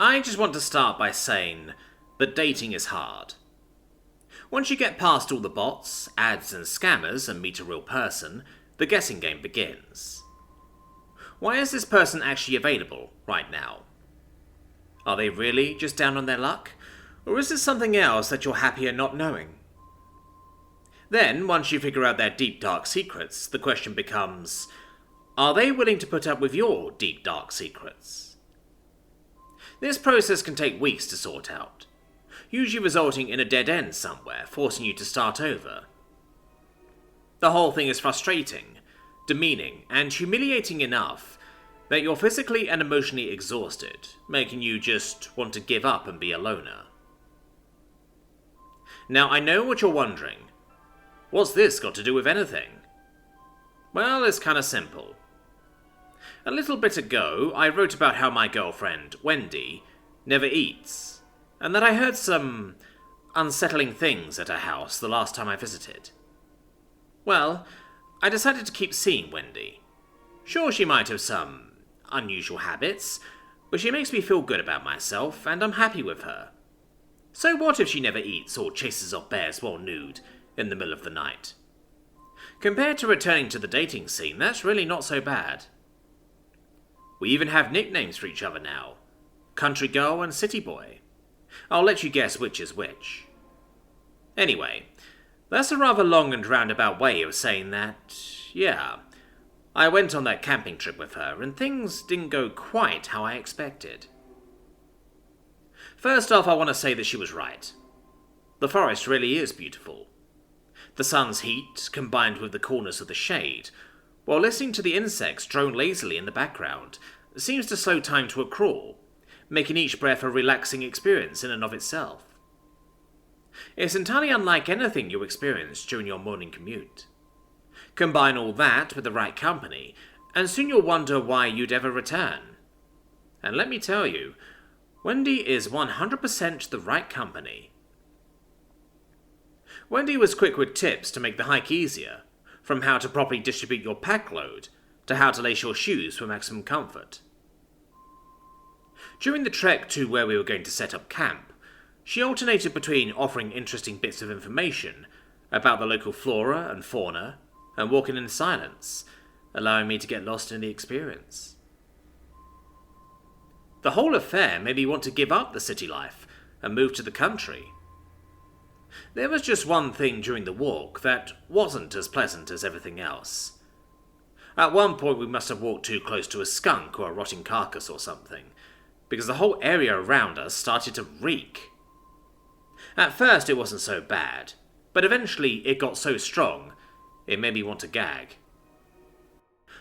I just want to start by saying that dating is hard. Once you get past all the bots, ads and scammers and meet a real person, the guessing game begins. Why is this person actually available right now? Are they really just down on their luck? Or is this something else that you're happier not knowing? Then, once you figure out their deep dark secrets, the question becomes, are they willing to put up with your deep dark secrets? This process can take weeks to sort out, usually resulting in a dead end somewhere, forcing you to start over. The whole thing is frustrating, demeaning, and humiliating enough that you're physically and emotionally exhausted, making you just want to give up and be a loner. Now, I know what you're wondering. What's this got to do with anything? Well, it's kinda simple. A little bit ago, I wrote about how my girlfriend, Wendy, never eats, and that I heard some unsettling things at her house the last time I visited. Well, I decided to keep seeing Wendy. Sure, she might have some unusual habits, but she makes me feel good about myself, and I'm happy with her. So what if she never eats or chases off bears while nude in the middle of the night? Compared to returning to the dating scene, that's really not so bad. We even have nicknames for each other now. Country Girl and City Boy. I'll let you guess which is which. Anyway, that's a rather long and roundabout way of saying that, yeah, I went on that camping trip with her and things didn't go quite how I expected. First off, I want to say that she was right. The forest really is beautiful. The sun's heat, combined with the coolness of the shade, while listening to the insects drone lazily in the background, seems to slow time to a crawl, making each breath a relaxing experience in and of itself. It's entirely unlike anything you experience during your morning commute. Combine all that with the right company, and soon you'll wonder why you'd ever return. And let me tell you, Wendy is 100% the right company. Wendy was quick with tips to make the hike easier, from how to properly distribute your pack load to how to lace your shoes for maximum comfort. During the trek to where we were going to set up camp, she alternated between offering interesting bits of information about the local flora and fauna and walking in silence, allowing me to get lost in the experience. The whole affair made me want to give up the city life and move to the country. There was just one thing during the walk that wasn't as pleasant as everything else. At one point we must have walked too close to a skunk or a rotting carcass or something, because the whole area around us started to reek. At first it wasn't so bad, but eventually it got so strong it made me want to gag.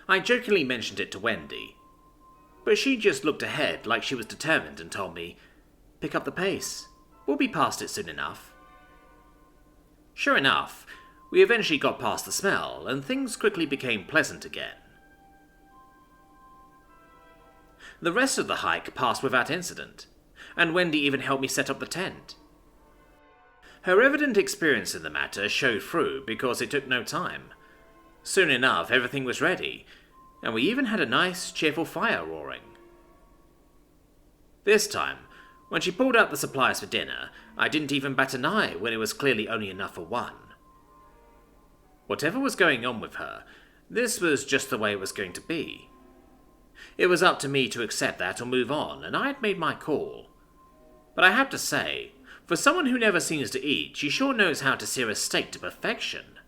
I jokingly mentioned it to Wendy, but she just looked ahead like she was determined and told me, "Pick up the pace. We'll be past it soon enough." Sure enough, we eventually got past the smell, and things quickly became pleasant again. The rest of the hike passed without incident, and Wendy even helped me set up the tent. Her evident experience in the matter showed through because it took no time. Soon enough, everything was ready, and we even had a nice, cheerful fire roaring. This time, when she pulled out the supplies for dinner, I didn't even bat an eye when it was clearly only enough for one. Whatever was going on with her, this was just the way it was going to be. It was up to me to accept that or move on, and I had made my call. But I have to say, for someone who never seems to eat, she sure knows how to sear a steak to perfection.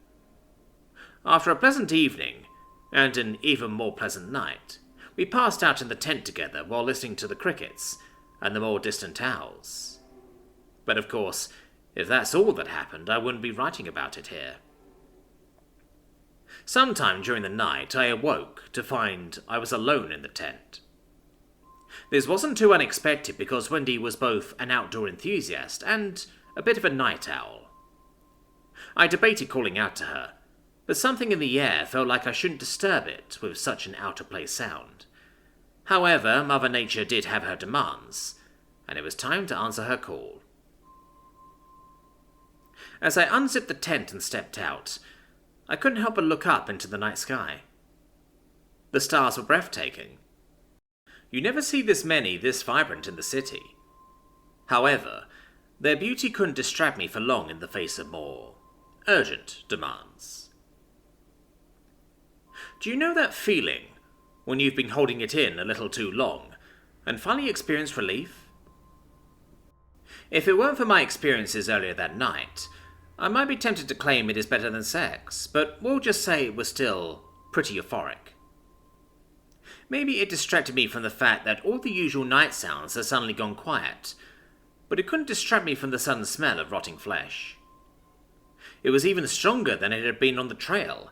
After a pleasant evening, and an even more pleasant night, we passed out in the tent together while listening to the crickets and the more distant owls. But of course, if that's all that happened, I wouldn't be writing about it here. Sometime during the night, I awoke to find I was alone in the tent. This wasn't too unexpected because Wendy was both an outdoor enthusiast and a bit of a night owl. I debated calling out to her, but something in the air felt like I shouldn't disturb it with such an out-of-place sound. However, Mother Nature did have her demands, and it was time to answer her call. As I unzipped the tent and stepped out, I couldn't help but look up into the night sky. The stars were breathtaking. You never see this many this vibrant in the city. However, their beauty couldn't distract me for long in the face of more urgent demands. Do you know that feeling when you've been holding it in a little too long and finally experience relief? If it weren't for my experiences earlier that night, I might be tempted to claim it is better than sex, but we'll just say it was still pretty euphoric. Maybe it distracted me from the fact that all the usual night sounds had suddenly gone quiet, but it couldn't distract me from the sudden smell of rotting flesh. It was even stronger than it had been on the trail,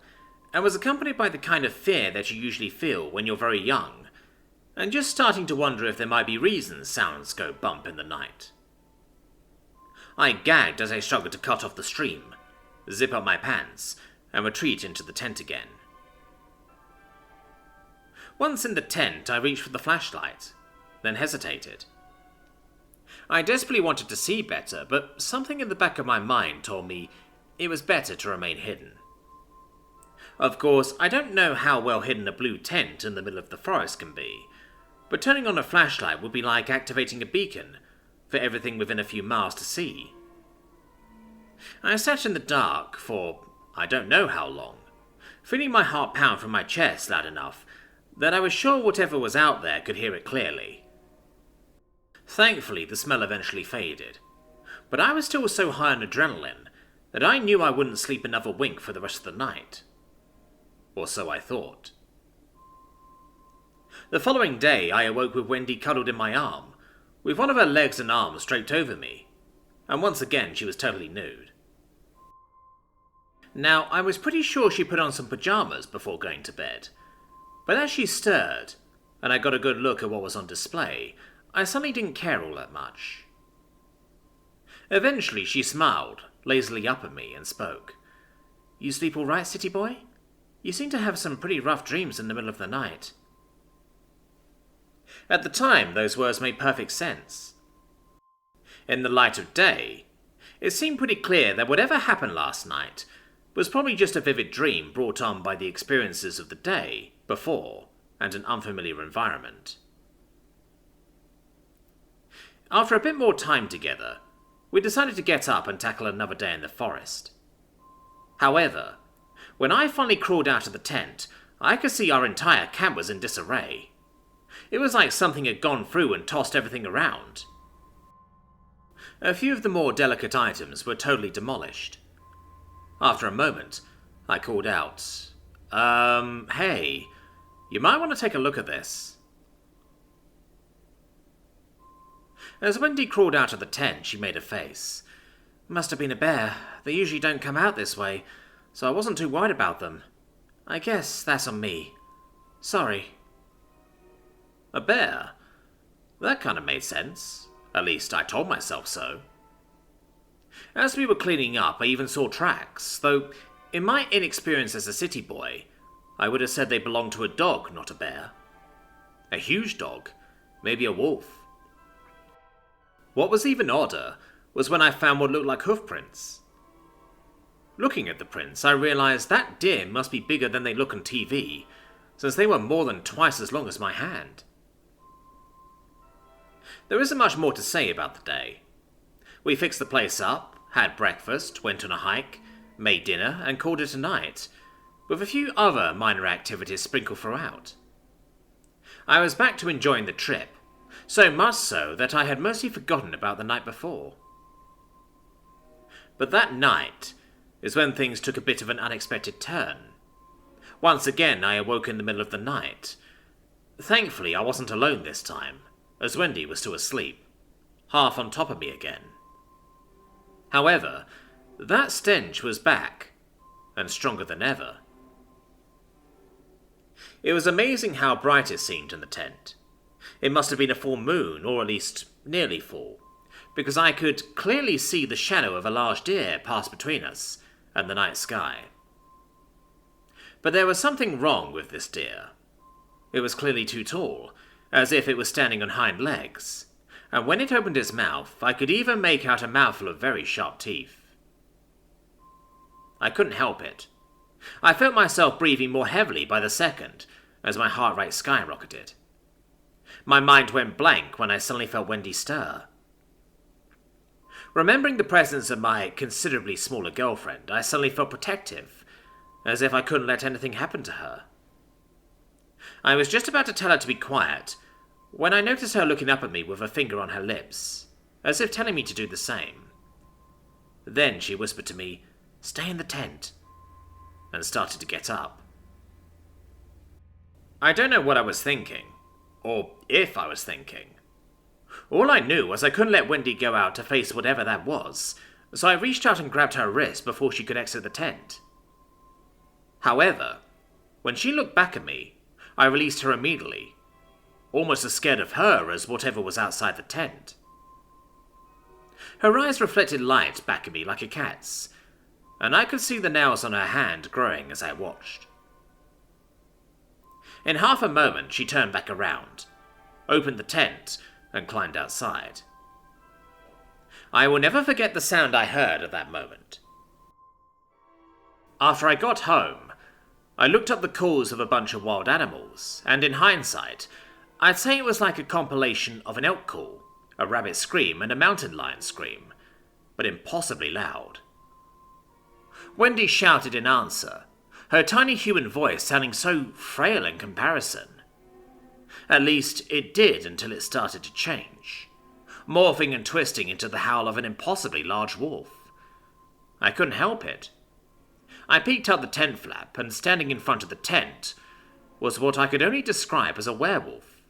and was accompanied by the kind of fear that you usually feel when you're very young, and just starting to wonder if there might be reasons sounds go bump in the night. I gagged as I struggled to cut off the stream, zip up my pants, and retreat into the tent again. Once in the tent, I reached for the flashlight, then hesitated. I desperately wanted to see better, but something in the back of my mind told me it was better to remain hidden. Of course, I don't know how well hidden a blue tent in the middle of the forest can be, but turning on a flashlight would be like activating a beacon for everything within a few miles to see. I sat in the dark for I don't know how long, feeling my heart pound from my chest loud enough that I was sure whatever was out there could hear it clearly. Thankfully, the smell eventually faded, but I was still so high on adrenaline that I knew I wouldn't sleep another wink for the rest of the night. Or so I thought. The following day, I awoke with Wendy cuddled in my arm, with one of her legs and arms draped over me, and once again she was totally nude. Now, I was pretty sure she put on some pajamas before going to bed, but as she stirred, and I got a good look at what was on display, I suddenly didn't care all that much. Eventually she smiled, lazily up at me, and spoke. "You sleep all right, city boy? You seem to have some pretty rough dreams in the middle of the night." At the time, those words made perfect sense. In the light of day, it seemed pretty clear that whatever happened last night was probably just a vivid dream brought on by the experiences of the day before and an unfamiliar environment. After a bit more time together, we decided to get up and tackle another day in the forest. However, when I finally crawled out of the tent, I could see our entire camp was in disarray. It was like something had gone through and tossed everything around. A few of the more delicate items were totally demolished. After a moment, I called out, hey, you might want to take a look at this." As Wendy crawled out of the tent, she made a face. "Must have been a bear. They usually don't come out this way, so I wasn't too worried about them. I guess that's on me. Sorry." A bear? That kind of made sense. At least I told myself so. As we were cleaning up, I even saw tracks, though in my inexperience as a city boy, I would have said they belonged to a dog, not a bear. A huge dog, maybe a wolf. What was even odder was when I found what looked like hoof prints. Looking at the prints, I realized that deer must be bigger than they look on TV, since they were more than twice as long as my hand. There isn't much more to say about the day. We fixed the place up, had breakfast, went on a hike, made dinner, and called it a night, with a few other minor activities sprinkled throughout. I was back to enjoying the trip, so much so that I had mostly forgotten about the night before. But that night is when things took a bit of an unexpected turn. Once again, I awoke in the middle of the night. Thankfully, I wasn't alone this time, as Wendy was still asleep, half on top of me again. However, that stench was back, and stronger than ever. It was amazing how bright it seemed in the tent. It must have been a full moon, or at least nearly full, because I could clearly see the shadow of a large deer pass between us and the night sky. But there was something wrong with this deer. It was clearly too tall, as if it was standing on hind legs, and when it opened its mouth, I could even make out a mouthful of very sharp teeth. I couldn't help it. I felt myself breathing more heavily by the second, as my heart rate skyrocketed. My mind went blank when I suddenly felt Wendy stir. Remembering the presence of my considerably smaller girlfriend, I suddenly felt protective, as if I couldn't let anything happen to her. I was just about to tell her to be quiet, when I noticed her looking up at me with her finger on her lips, as if telling me to do the same. Then she whispered to me, "Stay in the tent," and started to get up. I don't know what I was thinking, or if I was thinking. All I knew was I couldn't let Wendy go out to face whatever that was, so I reached out and grabbed her wrist before she could exit the tent. However, when she looked back at me, I released her immediately, almost as scared of her as whatever was outside the tent. Her eyes reflected light back at me like a cat's, and I could see the nails on her hand growing as I watched. In half a moment, she turned back around, opened the tent, and climbed outside. I will never forget the sound I heard at that moment. After I got home, I looked up the calls of a bunch of wild animals, and in hindsight, I'd say it was like a compilation of an elk call, a rabbit scream, and a mountain lion scream, but impossibly loud. Wendy shouted in answer, her tiny human voice sounding so frail in comparison. At least, it did until it started to change, morphing and twisting into the howl of an impossibly large wolf. I couldn't help it. I peeked out the tent flap, and standing in front of the tent was what I could only describe as a werewolf.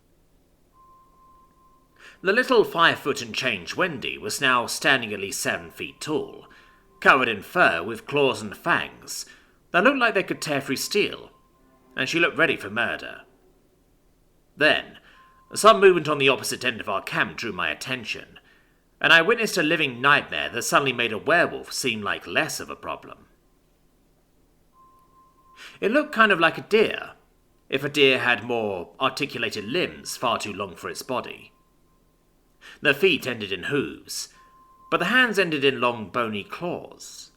The little 5 foot and change Wendy was now standing at least 7 feet tall, covered in fur with claws and fangs that looked like they could tear through steel, and she looked ready for murder. Then, some movement on the opposite end of our camp drew my attention, and I witnessed a living nightmare that suddenly made a werewolf seem like less of a problem. It looked kind of like a deer, if a deer had more articulated limbs far too long for its body. The feet ended in hooves, but the hands ended in long bony claws.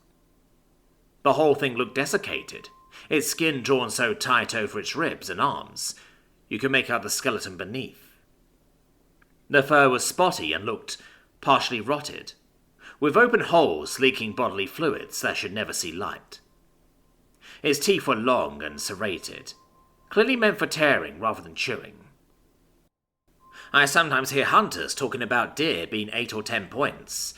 The whole thing looked desiccated, its skin drawn so tight over its ribs and arms, you could make out the skeleton beneath. The fur was spotty and looked partially rotted, with open holes leaking bodily fluids that should never see light. Its teeth were long and serrated, clearly meant for tearing rather than chewing. I sometimes hear hunters talking about deer being 8 or 10 points,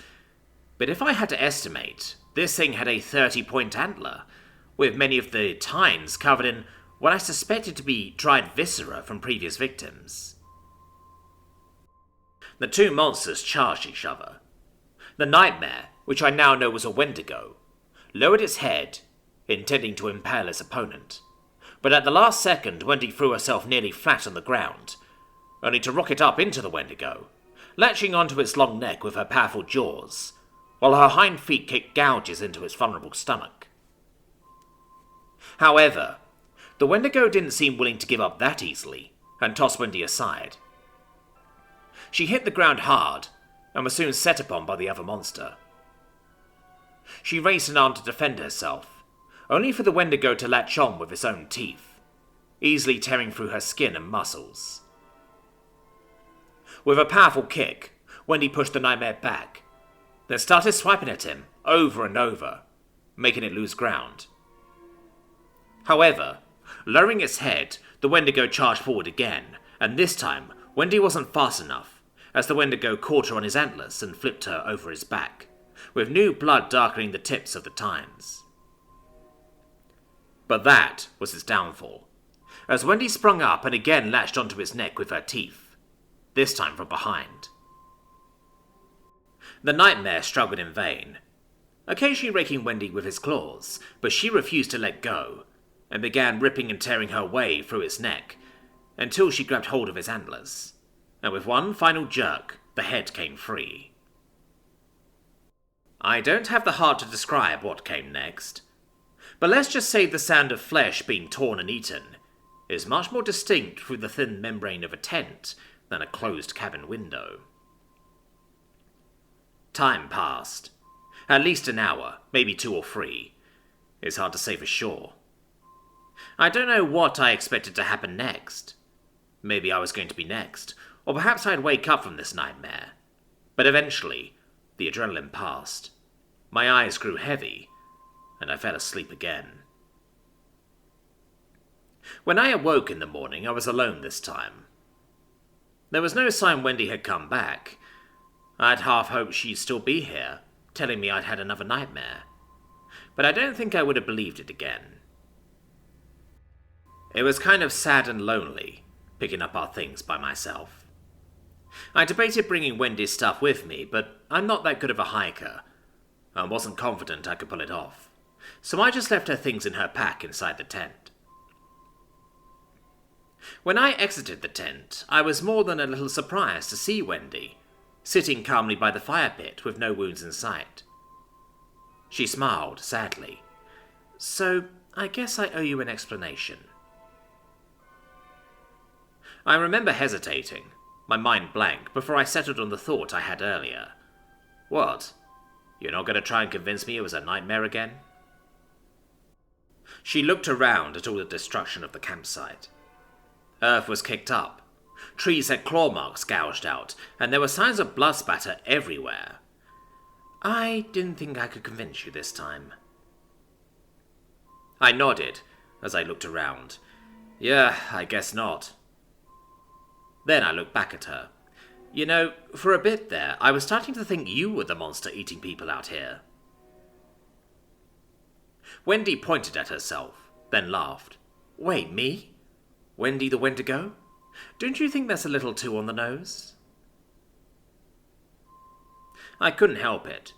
but if I had to estimate, this thing had a 30-point antler, with many of the tines covered in what I suspected to be dried viscera from previous victims. The two monsters charged each other. The nightmare, which I now know was a Wendigo, lowered its head, intending to impale its opponent, but at the last second Wendy threw herself nearly flat on the ground, only to rocket up into the Wendigo, latching onto its long neck with her powerful jaws, while her hind feet kicked gouges into its vulnerable stomach. However, the Wendigo didn't seem willing to give up that easily, and tossed Wendy aside. She hit the ground hard, and was soon set upon by the other monster. She raised an arm to defend herself, only for the Wendigo to latch on with its own teeth, easily tearing through her skin and muscles. With a powerful kick, Wendy pushed the nightmare back, then started swiping at him over and over, making it lose ground. However, lowering its head, the Wendigo charged forward again, and this time, Wendy wasn't fast enough, as the Wendigo caught her on his antlers and flipped her over his back, with new blood darkening the tips of the tines. But that was its downfall, as Wendy sprung up and again latched onto its neck with her teeth, this time from behind. The nightmare struggled in vain, occasionally raking Wendy with his claws, but she refused to let go, and began ripping and tearing her way through its neck, until she grabbed hold of its antlers, and with one final jerk, the head came free. I don't have the heart to describe what came next, but let's just say the sound of flesh being torn and eaten is much more distinct through the thin membrane of a tent than a closed cabin window. Time passed. At least an hour, maybe 2 or 3. It's hard to say for sure. I don't know what I expected to happen next. Maybe I was going to be next, or perhaps I'd wake up from this nightmare. But eventually, the adrenaline passed. My eyes grew heavy, and I fell asleep again. When I awoke in the morning, I was alone this time. There was no sign Wendy had come back. I'd half hoped she'd still be here, telling me I'd had another nightmare. But I don't think I would have believed it again. It was kind of sad and lonely, picking up our things by myself. I debated bringing Wendy's stuff with me, but I'm not that good of a hiker, and wasn't confident I could pull it off. So I just left her things in her pack inside the tent. When I exited the tent, I was more than a little surprised to see Wendy, sitting calmly by the fire pit with no wounds in sight. She smiled sadly. "So, I guess I owe you an explanation." I remember hesitating, my mind blank, before I settled on the thought I had earlier. "What? You're not going to try and convince me it was a nightmare again?" She looked around at all the destruction of the campsite. Earth was kicked up. Trees had claw marks gouged out, and there were signs of blood spatter everywhere. "I didn't think I could convince you this time." I nodded as I looked around. "Yeah, I guess not." Then I looked back at her. "You know, for a bit there, I was starting to think you were the monster eating people out here." Wendy pointed at herself, then laughed. "Wait, me? Wendy the Wendigo? Don't you think that's a little too on the nose?" I couldn't help it.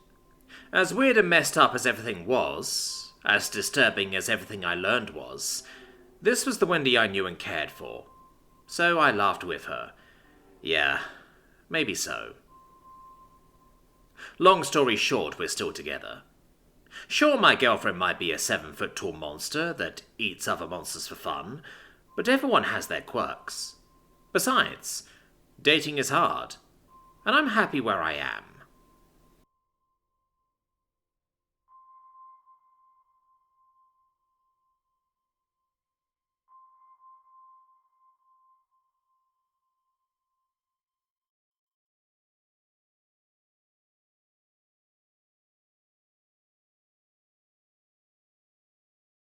As weird and messed up as everything was, as disturbing as everything I learned was, this was the Wendy I knew and cared for. So I laughed with her. Yeah, maybe so. Long story short, we're still together. Sure, my girlfriend might be a 7-foot-tall monster that eats other monsters for fun, but everyone has their quirks. Besides, dating is hard, and I'm happy where I am.